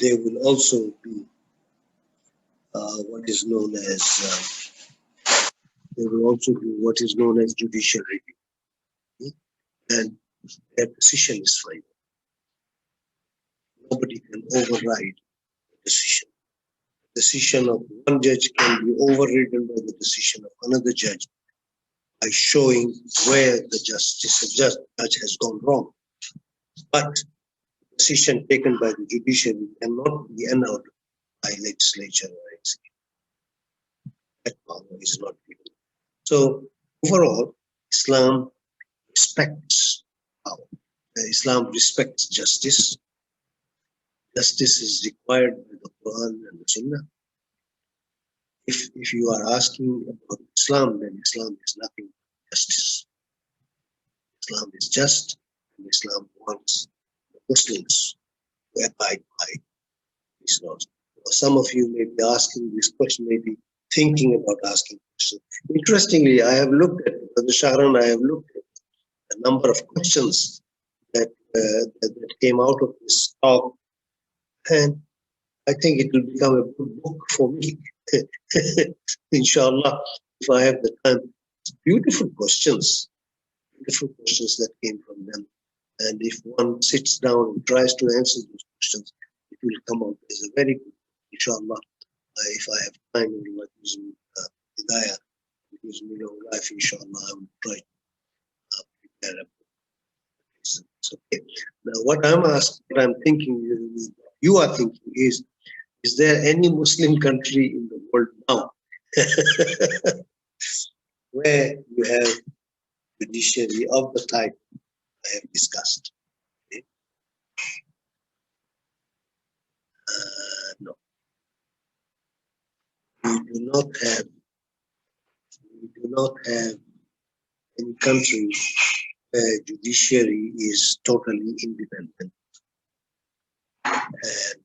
they will also be what is known as judicial review, and their decision is final. Nobody can override the decision. The decision of one judge can be overridden by the decision of another judge by showing where the judge has gone wrong. But the decision taken by the judiciary cannot be annulled by legislature or executive. That power is not given. So overall, Islam respects power. Islam respects justice. Justice is required by the Quran and the Sunnah. If you are asking about Islam, then Islam is nothing but justice. Islam is just, and Islam wants the Muslims to abide by these laws. Some of you may be asking this question, maybe thinking about asking questions. Interestingly, I have looked at, Brother Shahran, I have looked at a number of questions that came out of this talk, and I think it will become a good book for me. Inshallah, if I have the time. It's beautiful questions that came from them. And if one sits down and tries to answer those questions, it will come out as a very good, inshallah. If I have time, Allah gives me hidayah, gives me long life, inshallah, I will try to prepare a book. It's okay. Now, what I'm thinking, you are thinking is there any Muslim country in the world now where you have judiciary of the type I have discussed? No, we do not have any country where judiciary is totally independent. And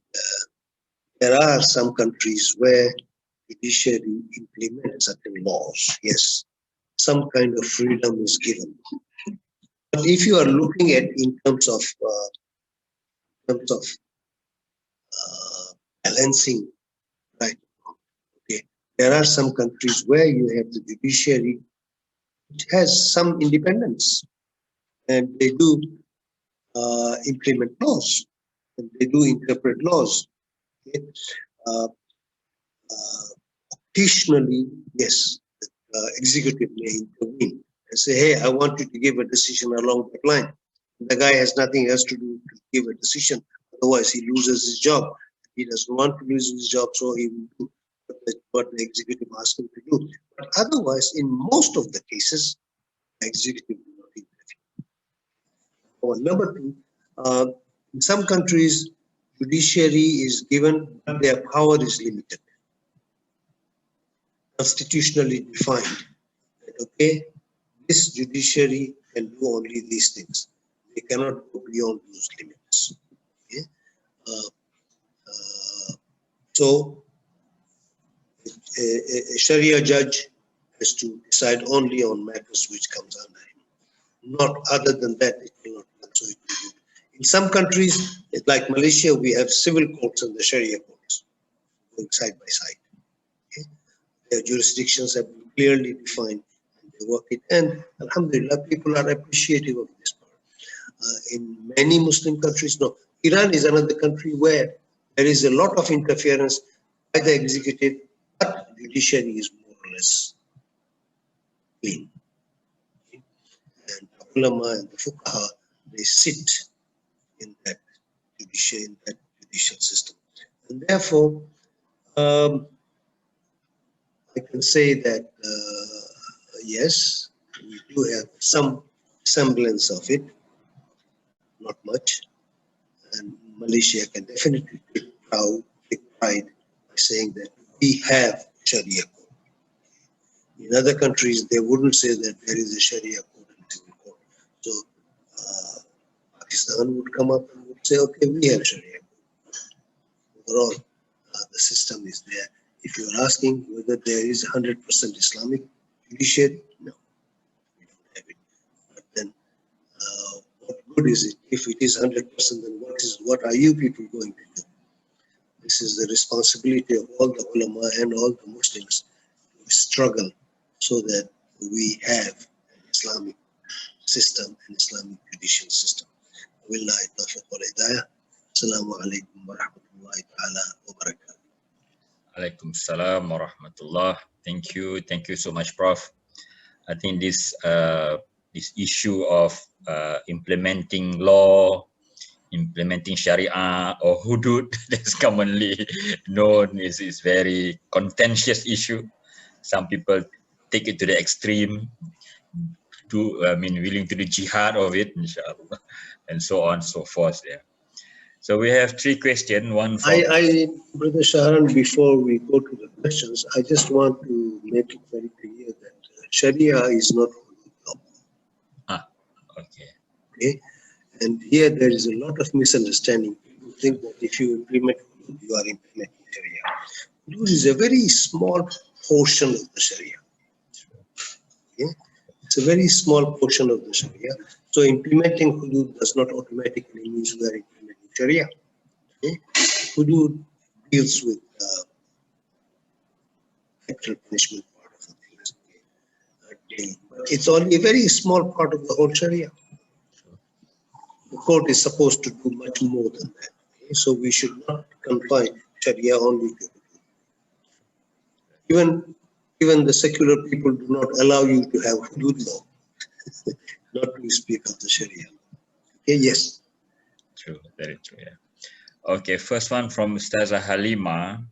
there are some countries where judiciary implements certain laws. Yes, some kind of freedom is given. But if you are looking at in terms of balancing, right? Okay, there are some countries where you have the judiciary which has some independence, and they do implement laws, and they do interpret laws. Okay? Uh, Occasionally, yes, executive may intervene and say, hey, I want you to give a decision along that line. The guy has nothing else to do to give a decision. Otherwise, he loses his job. He doesn't want to lose his job, so he will do what the executive asks him to do. But otherwise, in most of the cases, the executive will not intervene. Or number two, in some countries, judiciary is given, but their power is limited, constitutionally defined. Okay, this judiciary can do only these things. They cannot go beyond those limits. Okay? So a Sharia judge has to decide only on matters which comes under him. Not other than that, it will not. So it will be. In some countries, like Malaysia, we have civil courts and the Sharia courts going side by side. Okay? Their jurisdictions have been clearly defined. They work it, and alhamdulillah, people are appreciative of this part. In many Muslim countries, no. Iran is another country where there is a lot of interference by the executive, but judiciary is more or less clean. And the ulama and the fuqaha, they sit in that judicial system. And therefore, I can say that yes, we do have some semblance of it, not much. And Malaysia can definitely take pride by saying that we have Sharia code. In other countries, they wouldn't say that there is a Sharia code and civil code. So Pakistan would come up and would say, okay, we have Sharia code. Overall, the system is there. If you're asking whether there is 100% Islamic judiciary, no, we don't have it. But then, what good is it? If it is 100%, then what are you people going to do? This is the responsibility of all the ulama and all the Muslims to struggle so that we have an Islamic system, an Islamic judicial system. Wallahi tawfiq wal hidayah. Assalamu alaikum wa rahmatullahi ta'ala wa barakatuh. Waalaikumsalam warahmatullah. Thank you so much, Prof. I think this issue of implementing law, implementing Sharia or hudud, that's commonly known, is very contentious issue. Some people take it to the extreme, willing to do jihad of it, inshallah, and so on and so forth. Yeah. So we have three questions. One from Brother Sharan, before we go to the questions, I just want to make it very clear that Sharia is not law. Okay. Okay. And here there is a lot of misunderstanding. People think that if you implement hudud, you are implementing Sharia. Hudud is a very small portion of the Sharia. Okay? It's a very small portion of the Sharia. So implementing hudud does not automatically mean we are implementing Sharia. Okay? Hudud deals with capital punishment part of the things. Okay? But it's only a very small part of the whole Sharia. The court is supposed to do much more than that. Okay? So we should not confine Sharia only to hudud. Even the secular people do not allow you to have hudud law, not to speak of the Sharia. Okay, yes. True, very true, yeah. Okay, first one from Ustazah Halima.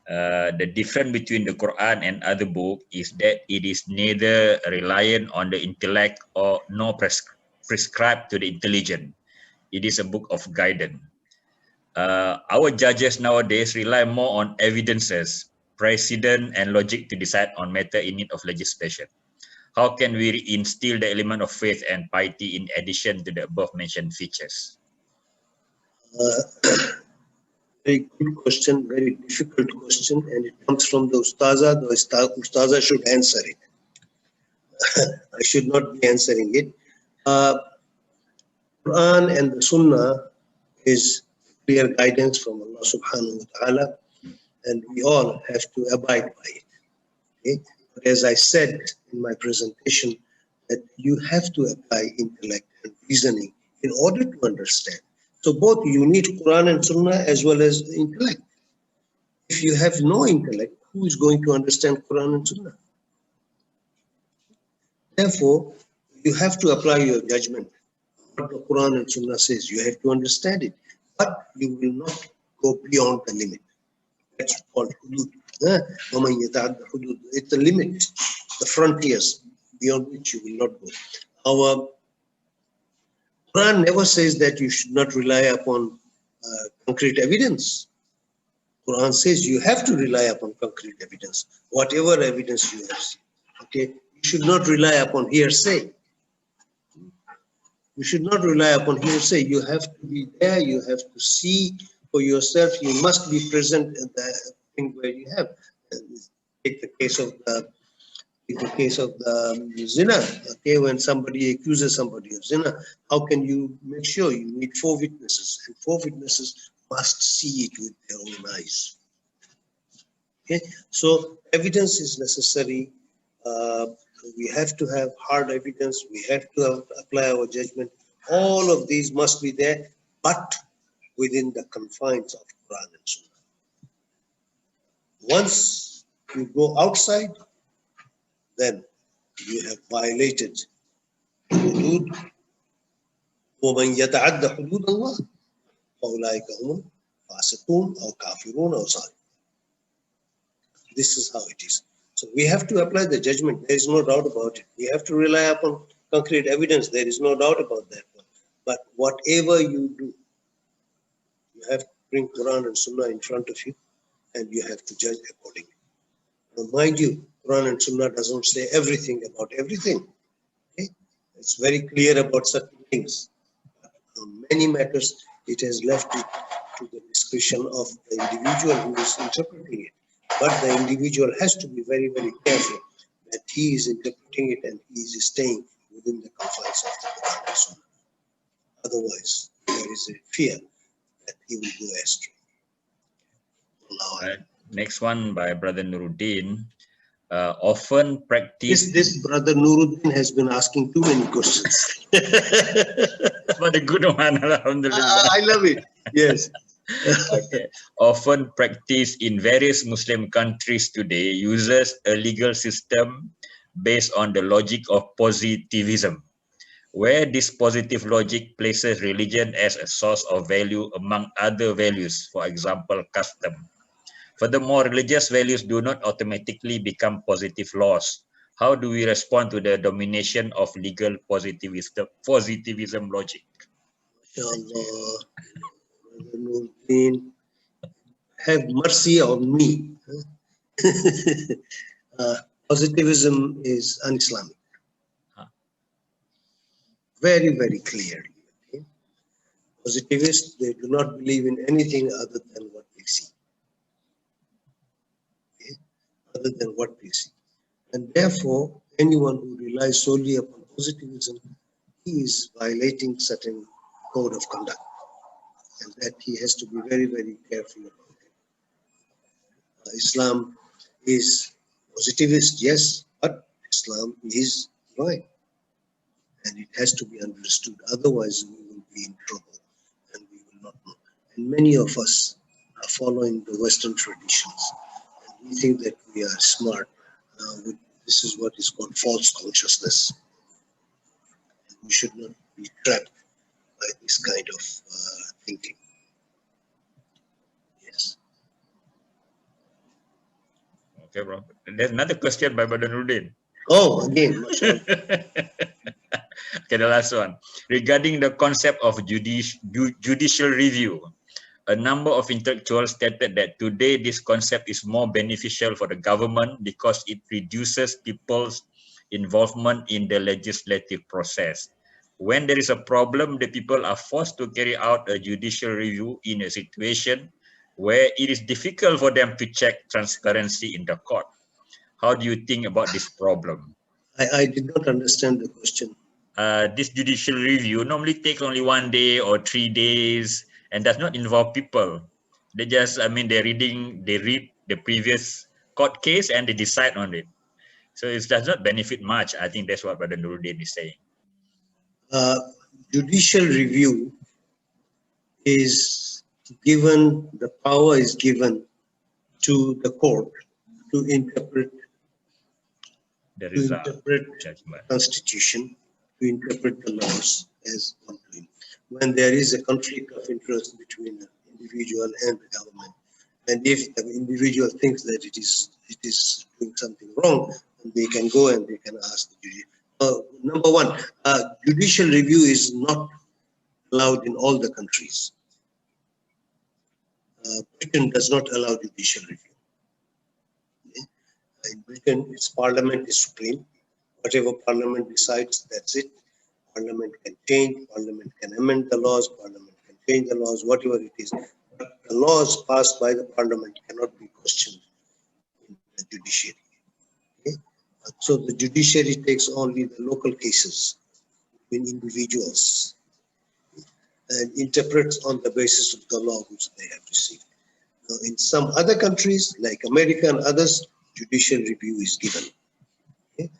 The difference between the Quran and other books is that it is neither reliant on the intellect or nor prescribed to the intelligent. It is a book of guidance. our judges nowadays rely more on evidences, precedent, and logic to decide on matter in need of legislation. How can we instill the element of faith and piety in addition to the above mentioned features? Very good question, very difficult question, and it comes from the Ustaza. The Ustaza should answer it. I should not be answering it. Quran and the Sunnah is clear guidance from Allah subhanahu wa ta'ala, and we all have to abide by it. Okay? But as I said in my presentation, that you have to apply intellect and reasoning in order to understand. So both you need Quran and Sunnah as well as intellect. If you have no intellect, who is going to understand Quran and Sunnah? Therefore, you have to apply your judgment. What the Quran and Sunnah says, you have to understand it. But you will not go beyond the limit. That's called hudud. It's the limit, the frontiers beyond which you will not go. Our Quran never says that you should not rely upon concrete evidence. Quran says you have to rely upon concrete evidence, whatever evidence you have seen. Okay, you should not rely upon hearsay. You should not rely upon hearsay. You have to be there. You have to see for yourself. You must be present at the thing where you have. Take the case of the zina. Okay, when somebody accuses somebody of zina, how can you make sure? You need 4 witnesses, and 4 witnesses must see it with their own eyes. Okay, so evidence is necessary. We have to have hard evidence. We have to apply our judgment. All of these must be there, but within the confines of Quran and Sunnah. Once you go outside, then you have violated hudud. وَمَنْ يَتَعَدَّ حُدُودَ اللَّهِ فَأُولَٰئِكَ هُمُ الْفَاسِقُونَ أَوْ كَافِرُونَ أَوْ ظَالِمُونَ. This is how it is. So we have to apply the judgment. There is no doubt about it. We have to rely upon concrete evidence. There is no doubt about that. But whatever you do, you have to bring Quran and Sunnah in front of you, and you have to judge accordingly. Now, mind you, Quran and Sunnah doesn't say everything about everything. Okay? It's very clear about certain things. On many matters, it has left it to the discretion of the individual who is interpreting it. But the individual has to be very, very careful that he is interpreting it and he is staying within the confines of the Quran and Sunnah. Otherwise, there is a fear that he will go astray. Next one by Brother Nuruddin. Often practice. This Brother Nuruddin has been asking too many questions. But a good one, alhamdulillah. I love it. Yes. Okay. Often practiced in various Muslim countries today uses a legal system based on the logic of positivism, where this positive logic places religion as a source of value among other values, for example, custom. Furthermore, religious values do not automatically become positive laws. How do we respond to the domination of legal positivism logic? Inshallah, Brother Nuruddin, have mercy on me. Positivism is un-Islamic. Very, very clearly. Okay? Positivists, they do not believe in anything other than what they see. Okay? Other than what they see. And therefore, anyone who relies solely upon positivism, he is violating certain code of conduct. And that he has to be very, very careful about it. Islam is positivist, yes, but Islam is right. And it has to be understood. Otherwise, we will be in trouble and we will not know. And many of us are following the Western traditions. And we think that we are smart. This is what is called false consciousness. And we should not be trapped by this kind of thinking. Yes. Okay, bro. There's another question by Brother Nuruddin. Oh, again. Okay, the last one. Regarding the concept of judicial review, A number of intellectuals stated that today this concept is more beneficial for the government because it reduces people's involvement in the legislative process. When there is a problem, the people are forced to carry out a judicial review in a situation where it is difficult for them to check transparency in the court. How do you think about this problem? I did not understand the question. This judicial review normally takes only 1 day or 3 days and does not involve people. They just, they read the previous court case and they decide on it. So it does not benefit much. I think that's what Brother Nuruddin is saying. Judicial review is given, the power is given to the court to interpret The result, judgment. Constitution, to interpret the laws as one doing. When there is a conflict of interest between an individual and the government, and if the individual thinks that it is doing something wrong, then they can go and they can ask the jury. Number one, judicial review is not allowed in all the countries. Britain does not allow judicial review. In Britain, its parliament is supreme. Whatever parliament decides, that's it. Parliament can change, parliament can amend the laws, parliament can change the laws, whatever it is. But the laws passed by the parliament cannot be questioned in the judiciary. Okay? So the judiciary takes only the local cases between individuals and interprets on the basis of the law which they have received. Now, in some other countries, like America and others, judicial review is given. Okay?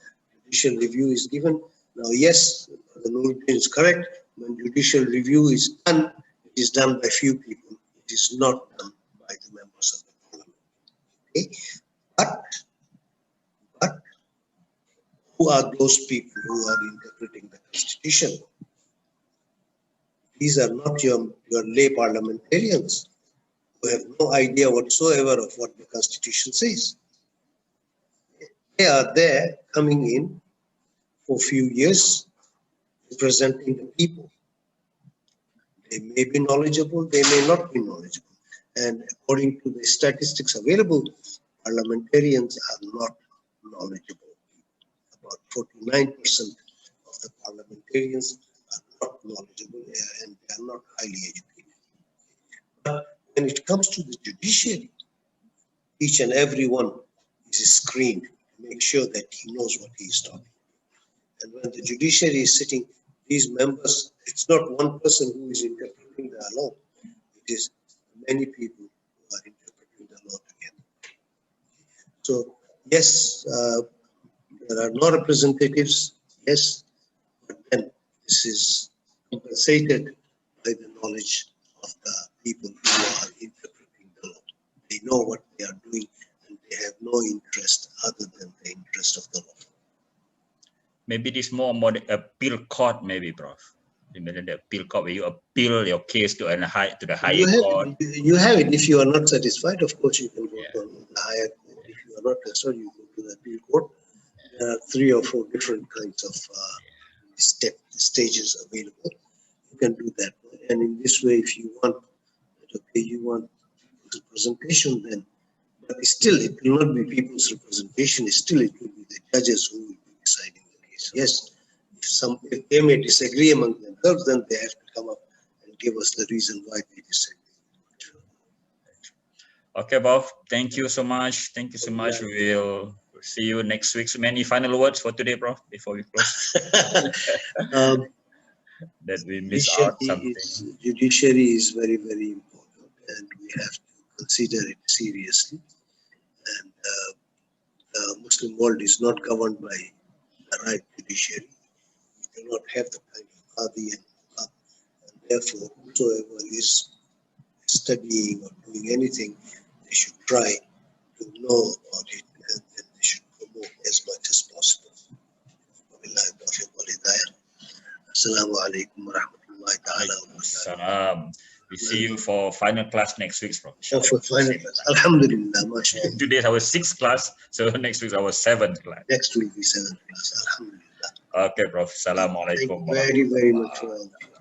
Judicial review is given. Now, yes, the Nuruddin is correct. When judicial review is done, it is done by few people. It is not done by the members of the parliament. Okay? But who are those people who are interpreting the Constitution? These are not your lay parliamentarians who have no idea whatsoever of what the Constitution says. They are there coming in for a few years, representing the people. They may be knowledgeable, they may not be knowledgeable. And according to the statistics available, parliamentarians are not knowledgeable. About 49% of the parliamentarians are not knowledgeable and they are not highly educated. But when it comes to the judiciary, each and every one is screened to make sure that he knows what he is talking. And when the judiciary is sitting, these members, it's not one person who is interpreting the law. It is many people who are interpreting the law together. So, yes, there are no representatives, yes, but then this is compensated by the knowledge of the people who are interpreting the law. They know what they are doing and they have no interest other than the interest of the law. Maybe this more the appeal court, maybe, Prof. The appeal court where you appeal your case to the higher court. You have it. If you are not satisfied, of course, you can go to the higher court. If you are not satisfied, you go to the appeal court. There are 3 or 4 different kinds of stages available. You can do that. And in this way, if you want, okay, you want representation, then, but still, it will not be people's representation. Still, it will be the judges who will be deciding the case. Yes, if they may disagree among themselves, then they have to come up and give us the reason why they disagree. Okay, Prof. Thank you so much. Thank you so much. We will see you next week. So many final words for today, Prof, before we close. That we miss out something. Judiciary is very, very important, and we have to consider it seriously. And the Muslim world is not governed by the right judiciary. We do not have the kind of qadi and therefore, whosoever is studying or doing anything, they should try to know about it and then they should promote as much as possible. Assalamu alaikum wa rahmatullahi ta'ala wa barakatuh. We see you for final class next week, Prof. For final class. Alhamdulillah, mashallah. Today is our 6th class, so next week is our 7th class. Next will be 7th class. Alhamdulillah. Okay, Prof. Assalamu alaikum. Thank you very, very much for all that.